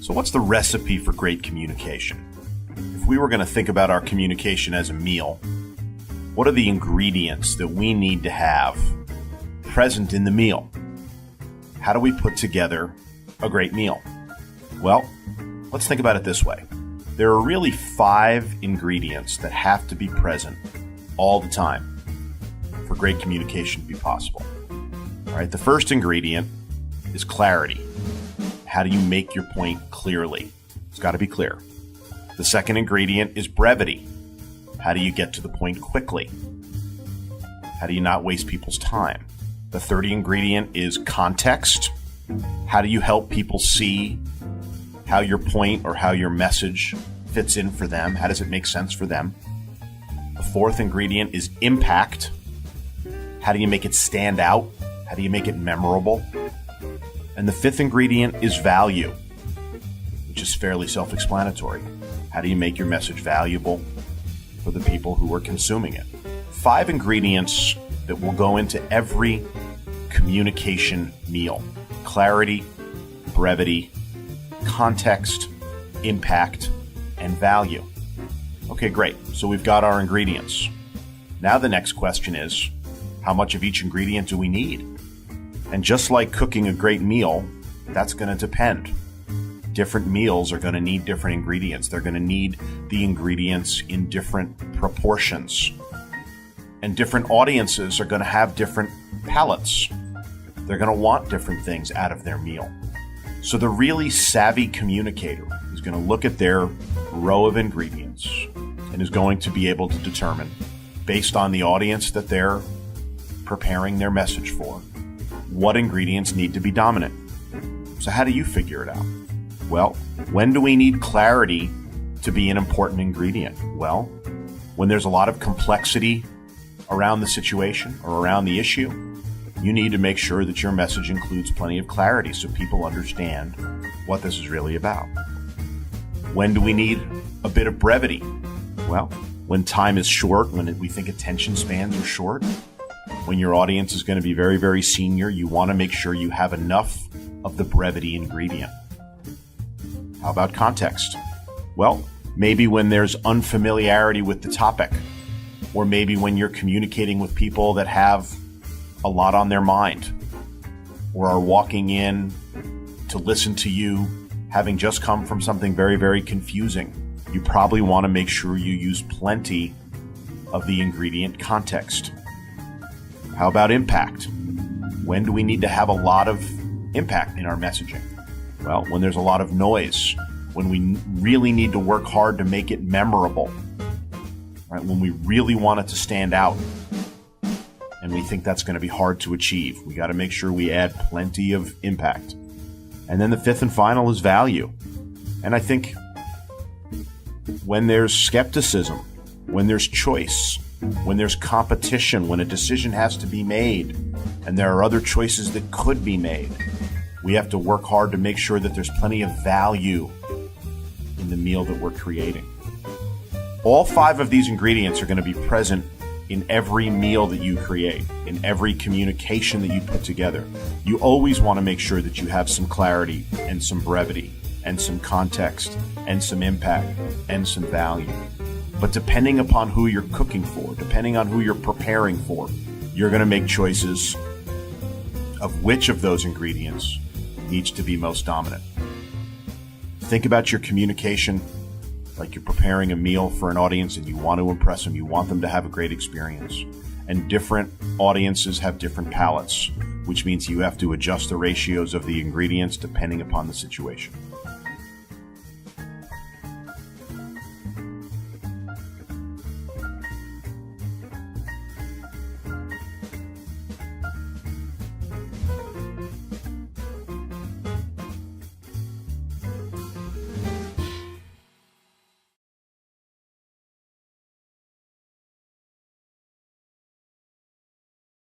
So what's the recipe for great communication? If we were going to think about our communication as a meal, what are the ingredients that we need to have present in the meal? How do we put together a great meal? Well, let's think about it this way. There are really 5 ingredients that have to be present all the time for great communication to be possible. All right, the first ingredient is clarity. How do you make your point clearly? It's got to be clear. The second ingredient is brevity. How do you get to the point quickly? How do you not waste people's time? The third ingredient is context. How do you help people see how your point or how your message fits in for them? How does it make sense for them? The fourth ingredient is impact. How do you make it stand out? How do you make it memorable? And the fifth ingredient is value, which is fairly self-explanatory. How do you make your message valuable for the people who are consuming it? 5 ingredients that will go into every communication meal: clarity, brevity, context, impact, and value. Okay, great. So we've got our ingredients. Now the next question is, how much of each ingredient do we need? And just like cooking a great meal, that's going to depend. Different meals are going to need different ingredients. They're going to need the ingredients in different proportions. And different audiences are going to have different palates. They're going to want different things out of their meal. So the really savvy communicator is going to look at their row of ingredients and is going to be able to determine, based on the audience that they're preparing their message for, what ingredients need to be dominant. So how do you figure it out? Well, when do we need clarity to be an important ingredient? Well, when there's a lot of complexity around the situation or around the issue, you need to make sure that your message includes plenty of clarity so people understand what this is really about. When do we need a bit of brevity? Well, when time is short, when we think attention spans are short, when your audience is going to be very, very senior, you want to make sure you have enough of the brevity ingredient. How about context? Well, maybe when there's unfamiliarity with the topic, or maybe when you're communicating with people that have a lot on their mind, or are walking in to listen to you having just come from something very, very confusing. You probably want to make sure you use plenty of the ingredient context. How about impact? When do we need to have a lot of impact in our messaging? Well, when there's a lot of noise, when we really need to work hard to make it memorable, right? When we really want it to stand out, and we think that's going to be hard to achieve. We got to make sure we add plenty of impact. And then the fifth and final is value. And I think when there's skepticism, when there's choice, when there's competition, when a decision has to be made, and there are other choices that could be made, we have to work hard to make sure that there's plenty of value in the meal that we're creating. All 5 of these ingredients are going to be present in every meal that you create, in every communication that you put together. You always want to make sure that you have some clarity and some brevity and some context and some impact and some value. But depending upon who you're cooking for, depending on who you're preparing for, you're going to make choices of which of those ingredients needs to be most dominant. Think about your communication like you're preparing a meal for an audience and you want to impress them. You want them to have a great experience. And different audiences have different palates, which means you have to adjust the ratios of the ingredients depending upon the situation.